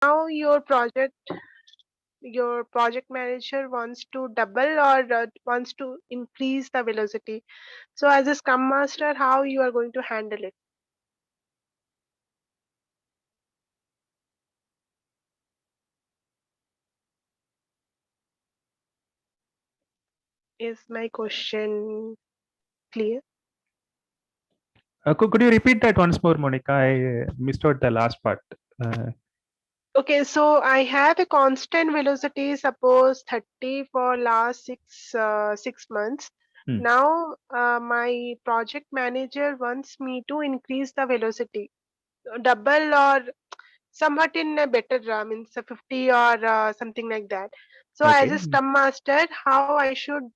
Now your project manager wants to double or wants to increase the velocity. So as a Scrum Master, how you are going to handle it is my question clear? Could you repeat that once more, Monica? I missed out the last part. Uh, Okay, so I have a constant velocity, suppose 30 for last 6 months. hmm. Now my project manager wants me to increase the velocity, double or somewhat in a better means a 50 or something like that. So as Okay. a Scrum Master, how I should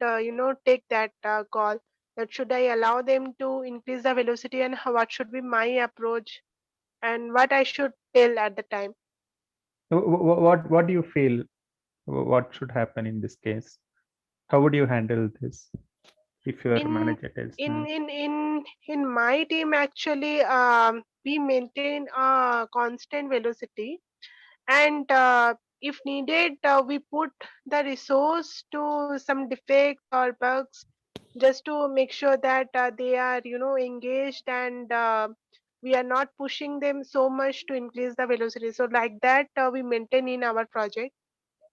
take that call? That should I allow them to increase the velocity, and what should be my approach, and what I should tell at the time? What do you feel? What should happen in this case? How would you handle this if your in manager tells? in my team, actually, we maintain a constant velocity, and if needed, we put the resource to some defects or bugs, just to make sure that they are engaged, and we are not pushing them so much to increase the velocity. So like that, we maintain in our project.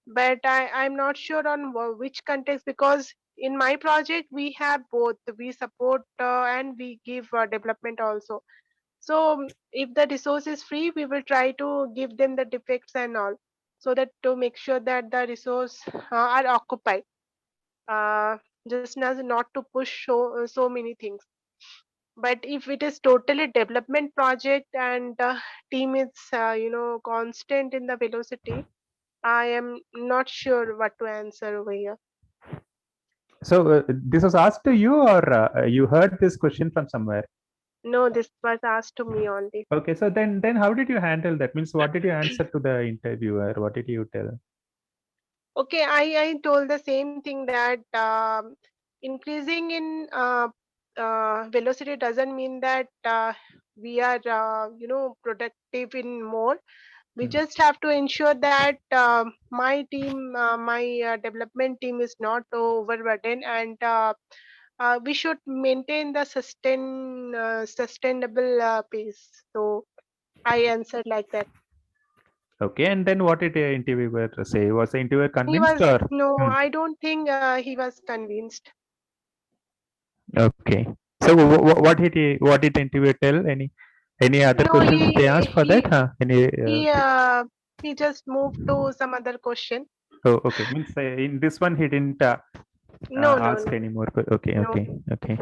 But I'm not sure on which context, because in my project we have both. We support and we give development also. So if the resource is free, we will try to give them the defects and all, so that to make sure that the resource are occupied. Uh, just as not to push so many things. But if it is totally development project, and team is constant in the velocity, I am not sure what to answer over here. So this was asked to you, or you heard this question from somewhere? No, this was asked to me only. Okay, so then how did you handle that? Means what did you answer to the interviewer? What did you tell? Okay, I told the same thing, that increasing in velocity doesn't mean that we are productive in more. We Hmm. just have to ensure that my development team is not overburdened, and we should maintain the sustainable pace. So I answered like that. Okay, and then what did the interviewer say? Was the interviewer He convinced was or? no, Hmm. I don't think he was convinced. Okay. So what did what did the interviewer tell? Any other No, questions they asked for that? Huh? Any? he uh, he just moved to some other question. Oh, okay. Means in this one he didn't No, no, ask no, any more. Okay, no. okay, okay.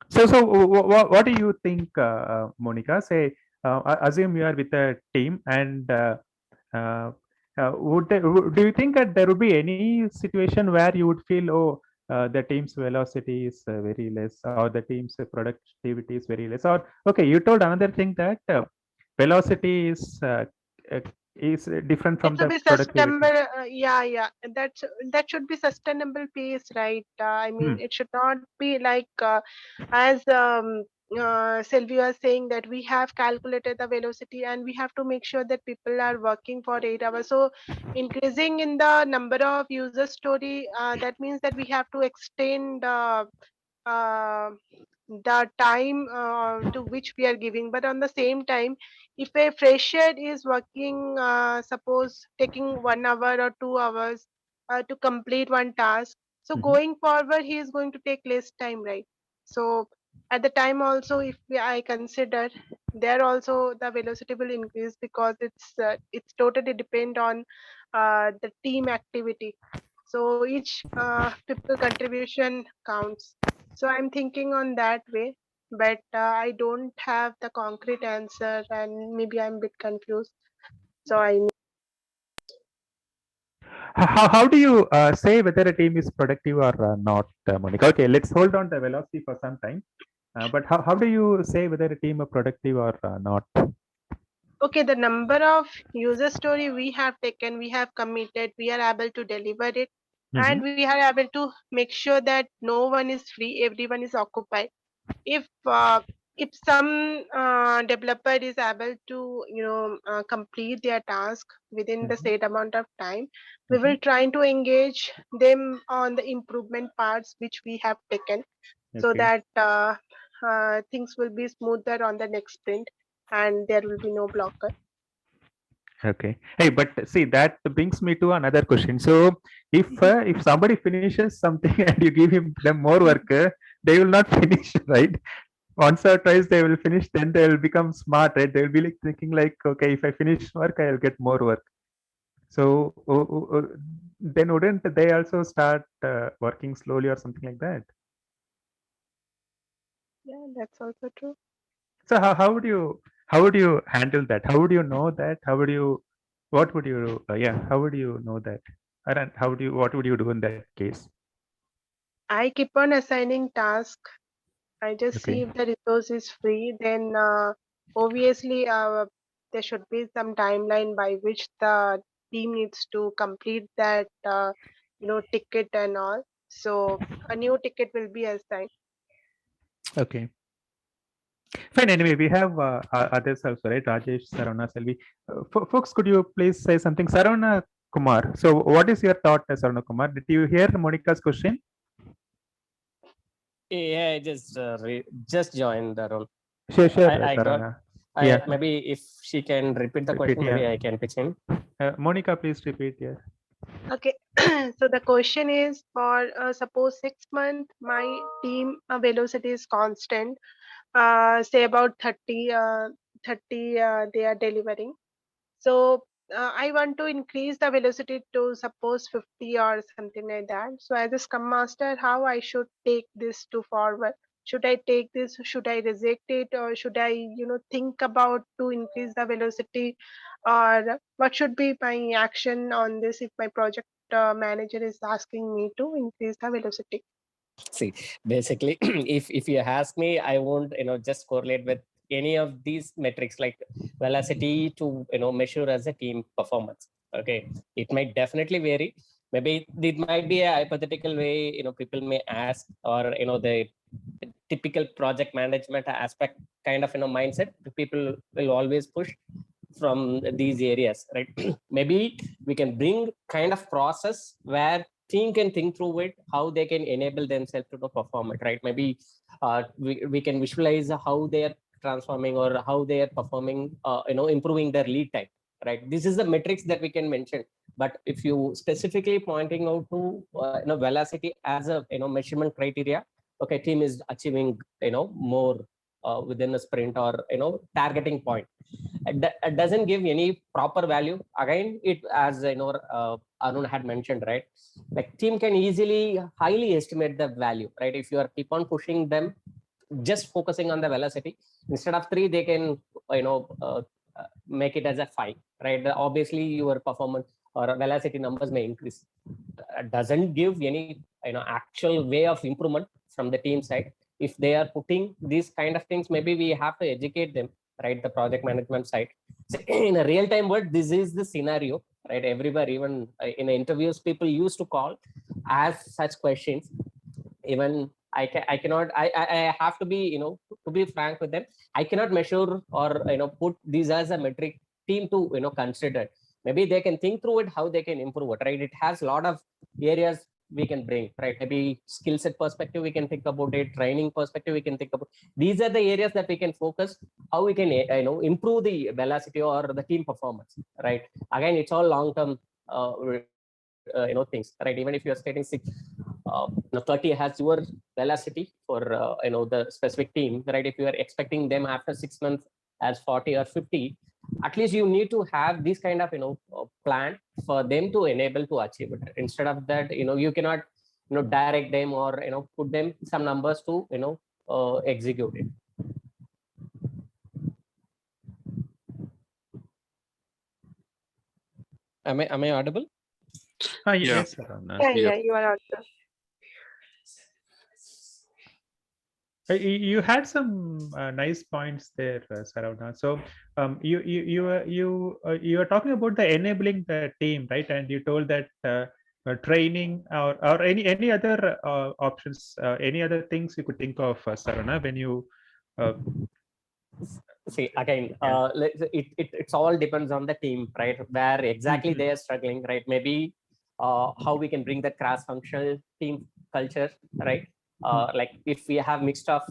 So what do you think, Monica? Say, assume you are with a team, and uh, do you think that there would be any situation where you would feel, oh, the team's velocity is very less, or the team's productivity is very less, or okay, you told another thing that velocity uh, is different It from should the be productivity. sustainable. Yeah, yeah. That should be sustainable pace, right? I mean, Hmm. it should not be like as Sylvia was saying, that we have calculated the velocity, and we have to make sure that people are working for 8 hours. So increasing in the number of user story, that means that we have to extend uh, the time to which we are giving. But on the same time, if a fresher is working, suppose taking 1 hour or 2 hours to complete one task, so Mhm. going forward he is going to take less time, right? So at the time also, if I consider, there also the velocity will increase, because it's totally depend on the team activity. So each people contribution counts. So I'm thinking on that way, but I don't have the concrete answer, and maybe I'm a bit confused. So I How do you say whether a team is productive or not, Monica? Okay, let's hold on the velocity for some time. But how do you say whether a team are productive or not? Okay, the number of user story we have taken, we have committed, we are able to deliver it, Mm-hmm. and we are able to make sure that no one is free, everyone is occupied. If if some developer is able to complete their task within the Mhm, set amount of time, we mhm. will try to engage them on the improvement parts which we have taken, so Okay. that things will be smoother on the next sprint and there will be no blocker. Okay. Hey, but see, that brings me to another question. So, if somebody finishes something and you give him them more work, they will not finish, right? Once or twice they will finish, then they will become smart, right? They will be like thinking like, okay, if I finish work, I'll get more work. So, then wouldn't they also start working slowly or something like that? Yeah, that's also true. So how would you handle that? How would you know that? How would you what would you yeah, how would you know that? And how would you what would you do in that case? I keep on assigning tasks. I just see Okay. if the resource is free, then obviously there should be some timeline by which the team needs to complete that ticket and all. So a new ticket will be assigned. Okay. Fine. Anyway, we have others also, right? Rajesh, Saravana, Selvi. Folks, could you please say something? Saravana Kumar. So, what is your thought, Saravana Kumar? Did you hear Monica's question? Yeah, I just joined the room. Sure, sure, I got. Saravana. I Yeah, maybe if she can repeat the repeat. question, maybe Yeah. I can pitch in. Monica, please repeat. Yeah. Okay, so the question is for suppose 6 month my team velocity is constant, say about 30 they are delivering. So I want to increase the velocity to suppose 50 or something like that. So as a scrum master, how I should take this to forward? Should I take this? Should I reject it? Or should I, think about to increase the velocity? Or what should be my action on this if my project manager is asking me to increase the velocity? See, basically, if you ask me, I won't just correlate with any of these metrics like velocity to measure as a team performance. Okay, it might definitely vary. Maybe it might be a hypothetical way people may ask, or the typical project management aspect kind of mindset people will always push from these areas, right? Maybe we can bring kind of process where team can think through it, how they can enable themselves to perform it, right? Maybe we can visualize how they are transforming or how they are performing, improving their lead time, right? This is the metrics that we can mention. But if you specifically pointing out to velocity as a measurement criteria, okay, team is achieving more within a sprint or targeting point. It doesn't give any proper value. Again, it as Arun had mentioned, right? Like team can easily highly estimate the value, right? If you are keep on pushing them, just focusing on the velocity, instead of 3, they can you know uh, make it as a 5, right? Obviously, your performance or velocity numbers may increase. Doesn't give any actual way of improvement from the team side. If they are putting these kind of things, maybe we have to educate them, right? The project management side. So in a real time world, this is the scenario, right? Everywhere, even in interviews, people used to call, ask such questions. Even I cannot, I have to be, to be frank with them, I cannot measure or put these as a metric team to consider. Maybe they can think through it, how they can improve it, right? It has a lot of areas we can bring, right? Maybe skill set perspective we can think about it, training perspective we can think about. These are the areas that we can focus, how we can improve the velocity or the team performance, right? Again, it's all long term things, right? Even if you are stating 30 has your velocity for the specific team, right? If you are expecting them after 6 months as 40 or 50, at least you need to have this kind of plan for them to enable to achieve it. Instead of that, you cannot direct them or put them some numbers to execute it. Am I audible? Yeah. Yes, Saravana. Yeah, Yeah. yeah, you are also. You had some nice points there, Saravana. So you are talking about the enabling the team, right? And you told that training or any other options, any other things you could think of, Saravana, when you uh, See again, it's all depends on the team, right? Where exactly they are struggling, right? Maybe how we can bring the cross-functional team culture, right? Like if we have mixed of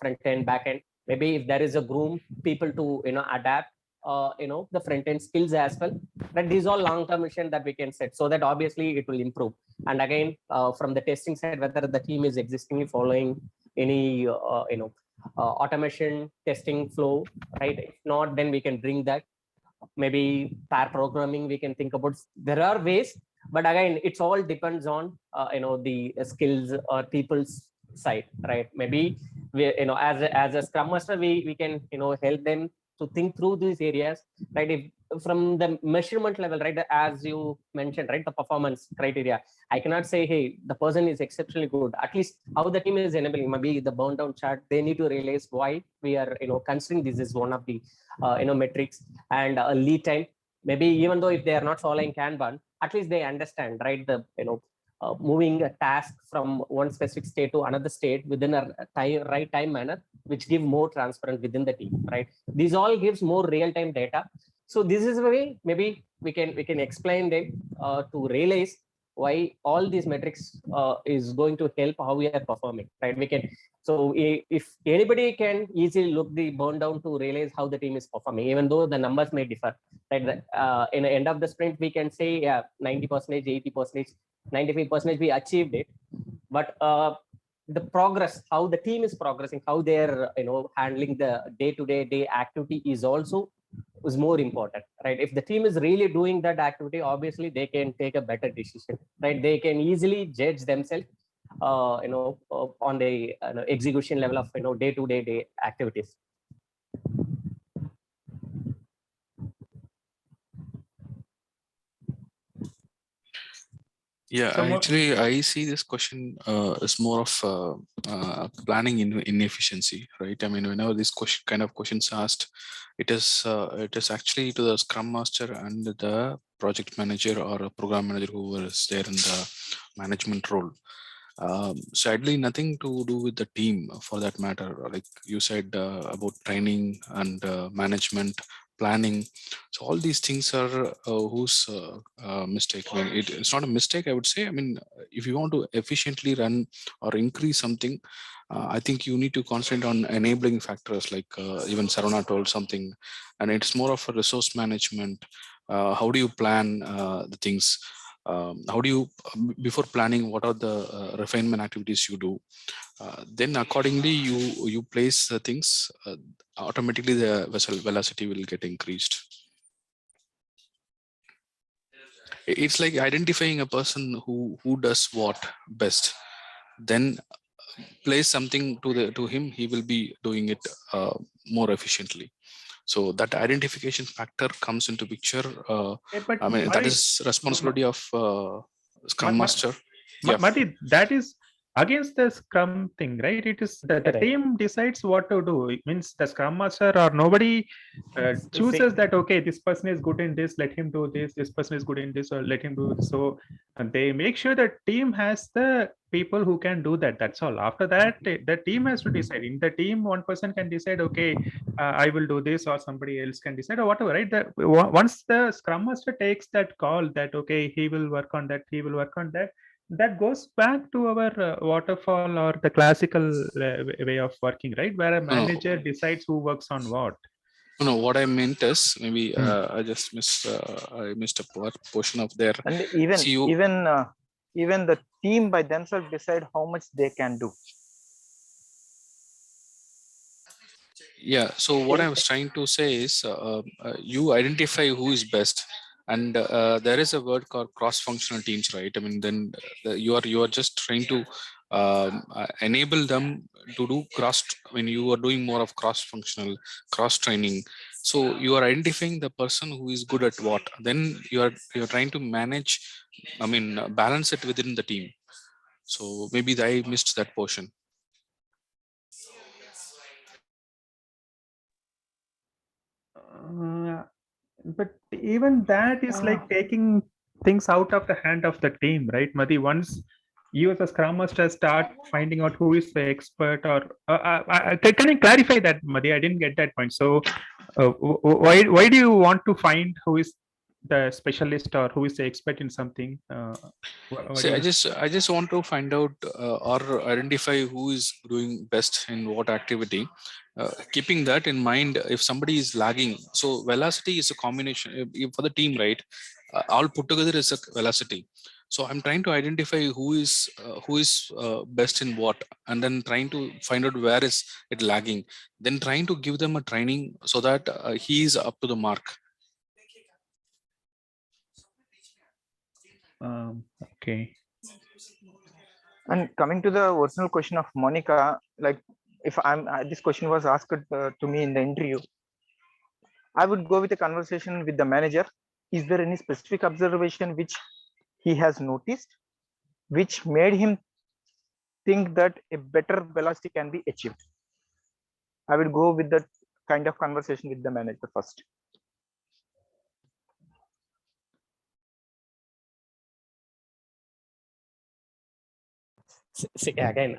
front end, back end, maybe if there is a groom, people to adapt, the front end skills as well. But these are long-term mission that we can set, so that obviously it will improve. And again, from the testing side, whether the team is existing following any automation testing flow, right? If not, then we can bring that. Maybe pair programming we can think about. There are ways, but again, it's all depends on the skills or people's side, right? Maybe we, as a scrum master, we can help them to think through these areas, right? If from the measurement level, right, as you mentioned, right, the performance criteria, I cannot say, hey, the person is exceptionally good. At least how the team is enabling, maybe the burn down chart, they need to realize why we are considering this is one of the metrics. And lead time, maybe even though if they are not following Kanban, at least they understand, right, the moving a task from one specific state to another state within a right time manner, which give more transparent within the team, right? These all gives more real-time data. So this is the way maybe we can explain them to realize why all these metrics is going to help how we are performing, right? We can, so if anybody can easily look the burn down to realize how the team is performing, even though the numbers may differ, right? In the end of the sprint, we can say, yeah, 90%, 80%, 95% we achieved it, but the progress, how the team is progressing, how they're handling the day-to-day activity is also is more important, right? If the team is really doing that activity, obviously they can take a better decision, right? They can easily judge themselves on the execution level of day-to-day activities. Yeah, So actually, I see this question as more of planning inefficiency, right? I mean, whenever this kind of questions asked, it is actually to the Scrum Master and the project manager or a program manager who is there in the management role. Sadly, nothing to do with the team for that matter. Like you said about training and management planning, so all these things are whose mistake. I mean, it's not a mistake, I would say. I mean, if you want to efficiently run or increase something, I think you need to concentrate on enabling factors, like even Sarana told something, and it's more of a resource management. How do you plan the things? How do you, before planning, what are the refinement activities you do? Then accordingly, you place the things, automatically the vessel velocity will get increased. It's like identifying a person who does what best, then place something to him, he will be doing it more efficiently. So that identification factor comes into picture. but I mean, that is responsibility of Scrum Master. Yeah. Mati, that is against the Scrum thing, right? It is the Correct. team decides what to do. It means the Scrum Master or nobody chooses that, okay, this person is good in this, let him do this. This person is good in this, or let him do this. So and they make sure the team has the people who can do that. That's all. After that, the team has to decide. In the team, one person can decide, okay, I will do this, or somebody else can decide, or whatever, right? Once the Scrum Master takes that call that, okay, he will work on that, he will work on that, that goes back to our waterfall or the classical way of working, right? Where a manager decides who works on what. No, what I meant is maybe I just missed a portion of there. And even the team by themselves decide how much they can do. Yeah. So what I was trying to say is you identify who is best. And there is a word called cross-functional teams, right? I mean, then you are just trying to enable them to do when you are doing more of cross-functional, cross-training. So you are identifying the person who is good at what. Then you're trying to manage, I mean, balance it within the team. So maybe I missed that portion. But even that is like taking things out of the hand of the team, right, Madhi? Once you as a Scrum Master start finding out who is the expert, or can you clarify that, Madhi? I didn't get that point. So why do you want to find who is the specialist or who is the expert in something? What See, do you... I just want to find out or identify who is doing best in what activity. Keeping that in mind, if somebody is lagging, so velocity is a combination for the team, right? All put together is a velocity. So I'm trying to identify who is best in what, and then trying to find out where is it lagging. Then trying to give them a training so that he is up to the mark. Okay. And coming to the original question of Monica, like if this question was asked to me in the interview, I would go with a conversation with the manager. Is there any specific observation which he has noticed, which made him think that a better velocity can be achieved? I would go with that kind of conversation with the manager first. See, again,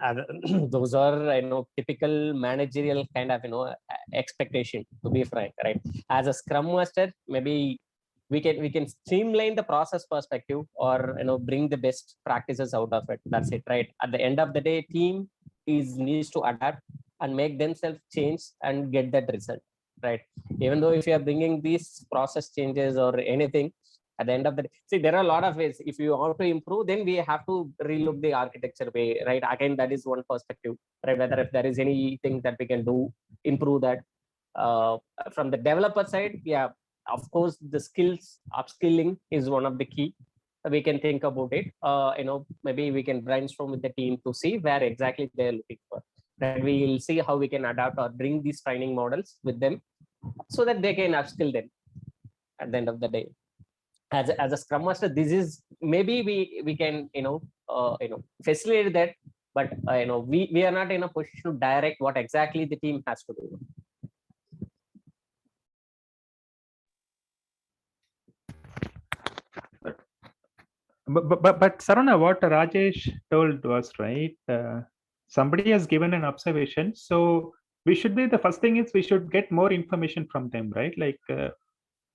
those are typical managerial kind of expectation, to be frank, right? As a Scrum Master, maybe we can streamline the process perspective, or bring the best practices out of it. That's it, right? At the end of the day, team needs to adapt and make themselves change and get that result, right? Even though if you are bringing these process changes or anything, at the end of the day, see, there are a lot of ways. If you want to improve, then we have to relook the architecture way, right? Again, that is one perspective, right? Whether if there is anything that we can do, improve that. From the developer side, yeah, of course, the skills upskilling is one of the key. We can think about it. Maybe we can brainstorm with the team to see where exactly they're looking for. Then we will see how we can adapt or bring these training models with them so that they can upskill them at the end of the day. As a Scrum Master, this is maybe we can facilitate that, but we are not in a position to direct what exactly the team has to do. But Sarana, what Rajesh told was right. Somebody has given an observation, so we should be, the first thing is we should get more information from them, right?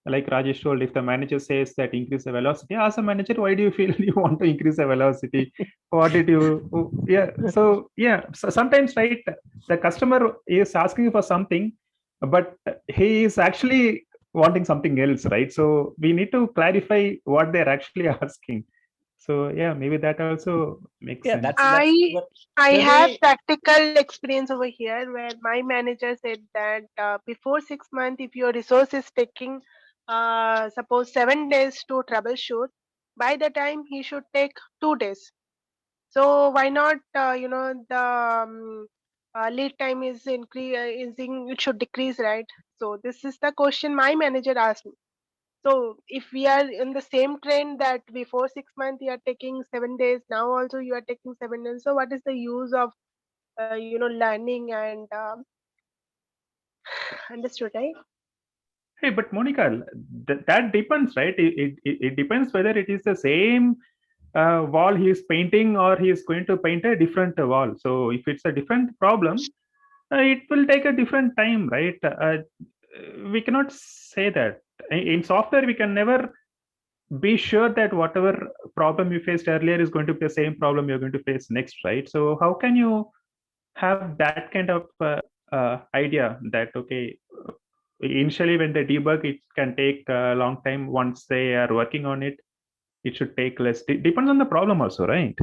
Like Rajesh told, if the manager says that increase the velocity, ask the manager, why do you feel you want to increase the velocity? What did you? Yeah. So yeah. So sometimes, right, the customer is asking for something, but he is actually wanting something else, right? So we need to clarify what they're actually asking. So yeah, maybe that also makes sense. I have practical experience over here where my manager said that before 6 months, if your resource is taking suppose 7 days to troubleshoot, by the time he should take 2 days. So why not the lead time is it should decrease, right? So this is the question my manager asked me. So if we are in the same trend that before 6 months you are taking 7 days, now also you are taking 7 days. So what is the use of learning and understood, right? Hey, but Monica, that depends, right? It depends whether it is the same wall he is painting or he is going to paint a different wall. So if it's a different problem, it will take a different time, right? We cannot say that. In software, we can never be sure that whatever problem you faced earlier is going to be the same problem you're going to face next, right? So how can you have that kind of idea that, okay, initially when they debug, it can take a long time. Once they are working on it, it should take less. Depends on the problem also, right?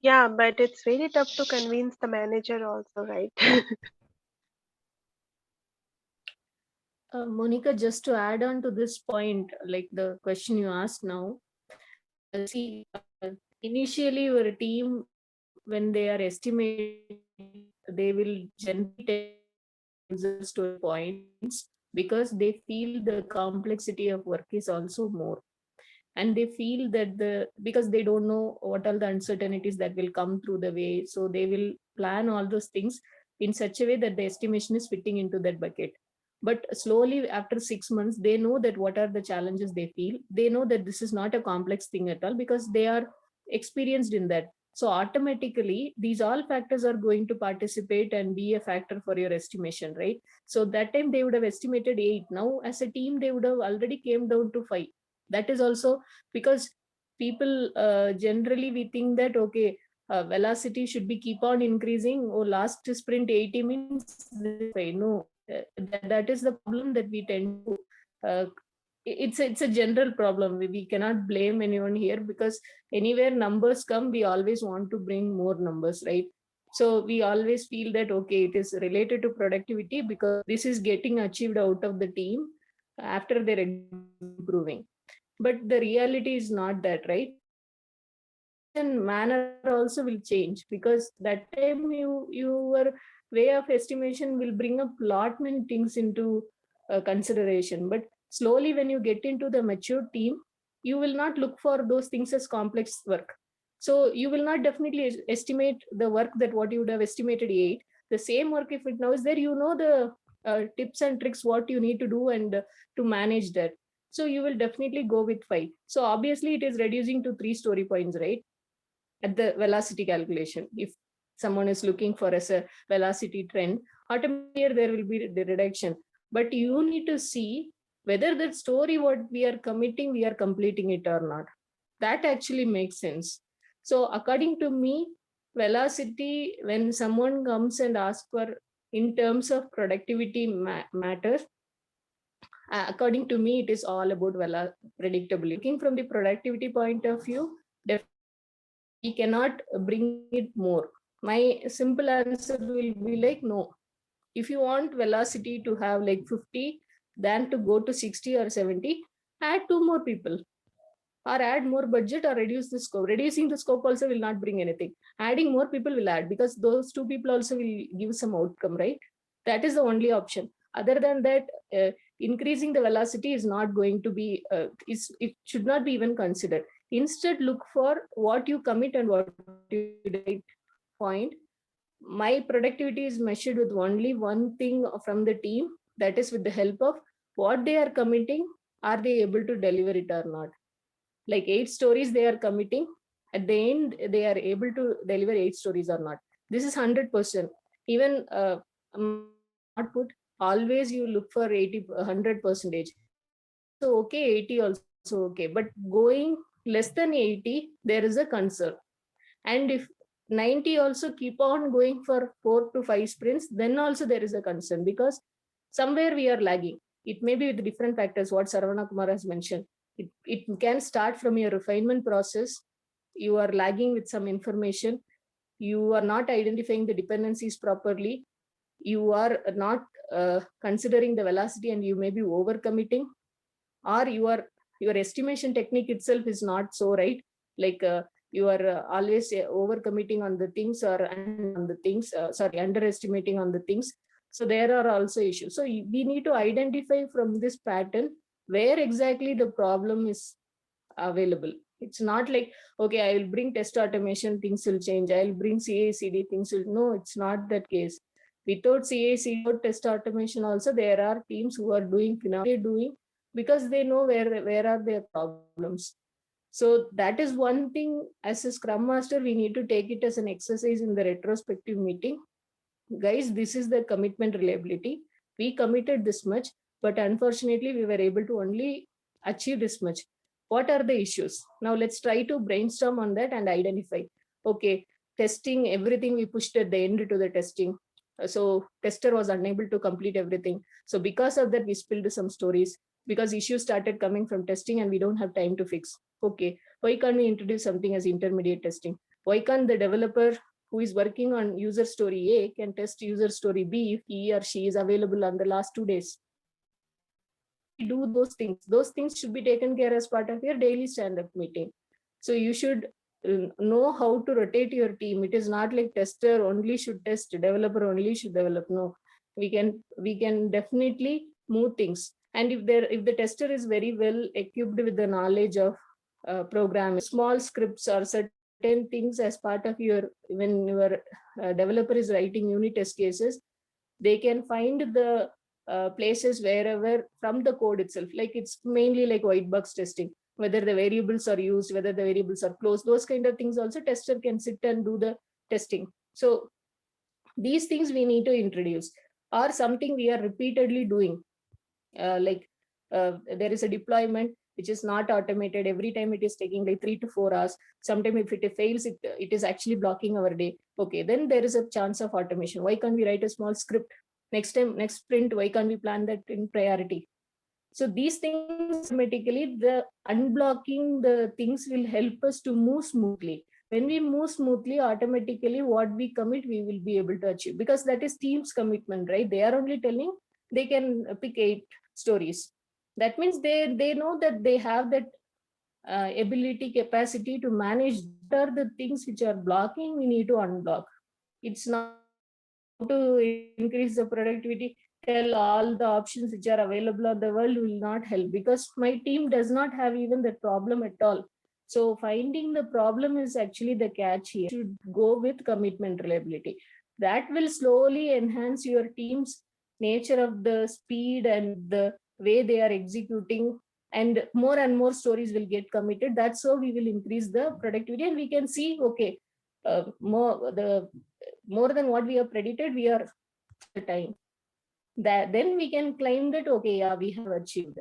Yeah, but it's very tough to convince the manager also, right? Monica, just to add on to this point, like the question you asked now, see, initially your team, when they are estimating, they will generate users to points because they feel the complexity of work is also more. And they feel that because they don't know what are the uncertainties that will come through the way. So they will plan all those things in such a way that the estimation is fitting into that bucket. But slowly after 6 months, they know that what are the challenges they feel. They know that this is not a complex thing at all because they are experienced in that. So automatically these all factors are going to participate and be a factor for your estimation, right? So that time they would have estimated 8. Now as a team, they would have already came down to 5. That is also because people generally we think that, okay, velocity should be keep on increasing. Oh, last sprint 80 means no, that is the problem that we tend to it's a general problem. We cannot blame anyone here because anywhere numbers come, we always want to bring more numbers, right? So we always feel that, okay, it is related to productivity because this is getting achieved out of the team after they're improving. But the reality is not that, right? And manner also will change because that time your way of estimation will bring up lot many things into consideration. But slowly when you get into the mature team, you will not look for those things as complex work. So you will not definitely estimate the work that what you would have estimated 8. The same work, if it now is there, you know the tips and tricks what you need to do and to manage that. So you will definitely go with 5. So obviously it is reducing to 3 story points, right? At the velocity calculation. If someone is looking for as a velocity trend, automatically there will be the reduction. But you need to see whether that story what we are committing, we are completing it or not. That actually makes sense. So according to me, velocity, when someone comes and asks for in terms of productivity matters, according to me, it is all about predictability. Looking from the productivity point of view, we cannot bring it more. My simple answer will be like, no. If you want velocity to have like 50, then to go to 60 or 70, add 2 more people or add more budget or reduce the scope. Reducing the scope also will not bring anything. Adding more people will add because those 2 people also will give some outcome, right? That is the only option. Other than that, increasing the velocity is not going to be, it should not be even considered. Instead, look for what you commit and what you did. Point. My productivity is measured with only one thing from the team, that is with the help of what they are committing. Are they able to deliver it or not? Like 8 stories they are committing, at the end they are able to deliver 8 stories or not. This is 100%. Even output, always you look for 80, 100%. So okay, 80 also okay, but going less than 80, there is a concern. And if 90 also keep on going for 4 to 5 sprints, then also there is a concern because somewhere we are lagging. It may be with different factors, what Saravana Kumar has mentioned. It can start from your refinement process. You are lagging with some information. You are not identifying the dependencies properly. You are not considering the velocity and you may be overcommitting, or your estimation technique itself is not so right. Like you are always overcommitting on the things or on the things, underestimating on the things. So there are also issues. So we need to identify from this pattern where exactly the problem is available. It's not like, okay, I will bring test automation, things will change. I'll bring CI/CD, things will. No, it's not that case. Without CI/CD, without test automation, also there are teams who are doing phenomenally doing because they know where are their problems. So that is one thing. As a Scrum Master, we need to take it as an exercise in the retrospective meeting. Guys, this is the commitment reliability. We committed this much, but unfortunately, we were able to only achieve this much. What are the issues? Now let's try to brainstorm on that and identify. Okay, testing, everything we pushed at the end to the testing. So tester was unable to complete everything. So because of that, we spilled some stories because issues started coming from testing and we don't have time to fix. Okay, why can't we introduce something as intermediate testing? Why can't the developer who is working on user story A can test user story B if he or she is available on the last 2 days? Do those things. Those things should be taken care as part of your daily stand-up meeting. So you should know how to rotate your team. It is not like tester only should test, developer only should develop. No, we can definitely move things. And if the tester is very well equipped with the knowledge of programming, small scripts or certain things as part of your, when your developer is writing unit test cases, they can find the places wherever from the code itself, like it's mainly like white box testing, whether the variables are used, whether the variables are closed, those kind of things also tester can sit and do the testing. So these things we need to introduce, or something we are repeatedly doing. There is a deployment which is not automated. Every time it is taking like 3 to 4 hours. Sometimes if it fails, it is actually blocking our day. Okay, then there is a chance of automation. Why can't we write a small script? Next time, next sprint, why can't we plan that in priority? So these things, automatically, the unblocking the things will help us to move smoothly. When we move smoothly, automatically what we commit, we will be able to achieve, because that is team's commitment, right? They are only telling they can pick 8 stories. That means they know that they have that ability, capacity to manage. What are the things which are blocking, we need to unblock. It's not to increase the productivity, tell all the options which are available on the world will not help, because my team does not have even that problem at all. So finding the problem is actually the catch here. You should go with commitment reliability. That will slowly enhance your team's nature of the speed and the way they are executing, and more stories will get committed. That's how we will increase the productivity, and we can see, okay, more than what we have predicted, we are the time. That then we can claim that, okay, yeah, we have achieved.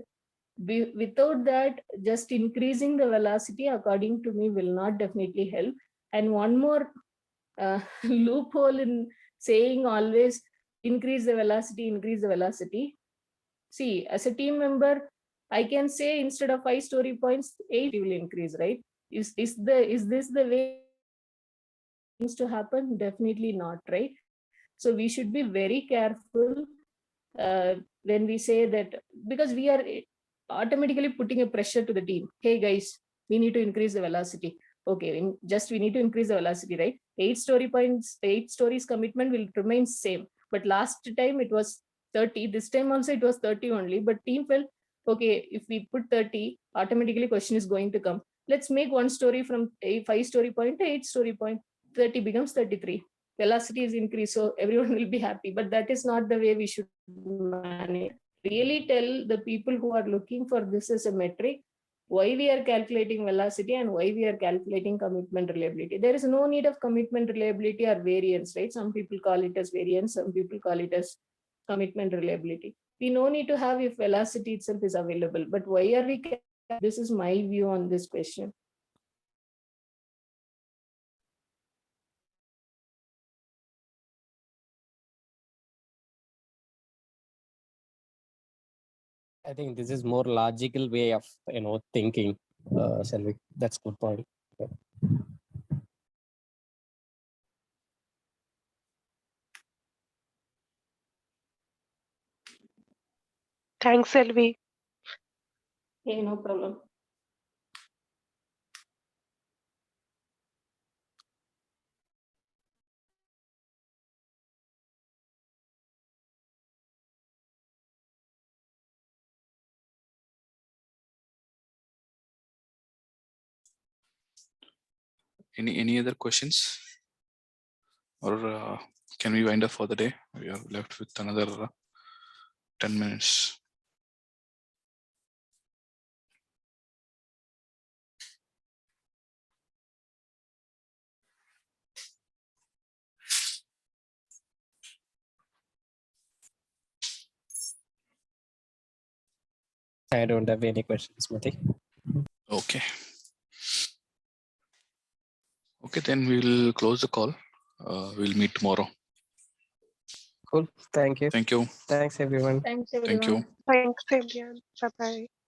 Without that, just increasing the velocity, according to me, will not definitely help. And one more loophole in saying always increase the velocity. See, as a team member, I can say instead of 5 story points, 8 will increase, right? Is this the way things to happen? Definitely not, right? So we should be very careful when we say that, because we are automatically putting a pressure to the team. Hey guys, we need to increase the velocity. Okay, we need to increase the velocity, right? 8 story points, 8 stories commitment will remain same. But last time it was 30. This time also it was 30 only. But team felt, okay, if we put 30, automatically question is going to come. Let's make 1 story from a 5 story point to 8 story point. 30 becomes 33. Velocity is increased, so everyone will be happy. But that is not the way we should manage. Really tell the people who are looking for this as a metric why we are calculating velocity and why we are calculating commitment reliability. There is no need of commitment reliability or variance, right? Some people call it as variance, some people call it as commitment reliability. We no need to have if velocity itself is available. But why are we? This is my view on this question. I think this is more logical way of thinking, Selvik. That's good point. Thanks, Selvi. Hey, no problem. Any other questions, or can we wind up for the day? We are left with another 10 minutes. I don't have any questions, Mati. Okay. Okay, then we'll close the call. We'll meet tomorrow. Cool. Thank you. Thank you. Thanks, everyone. Thanks, everyone. Thank you. Thanks, Selvi. Bye-bye.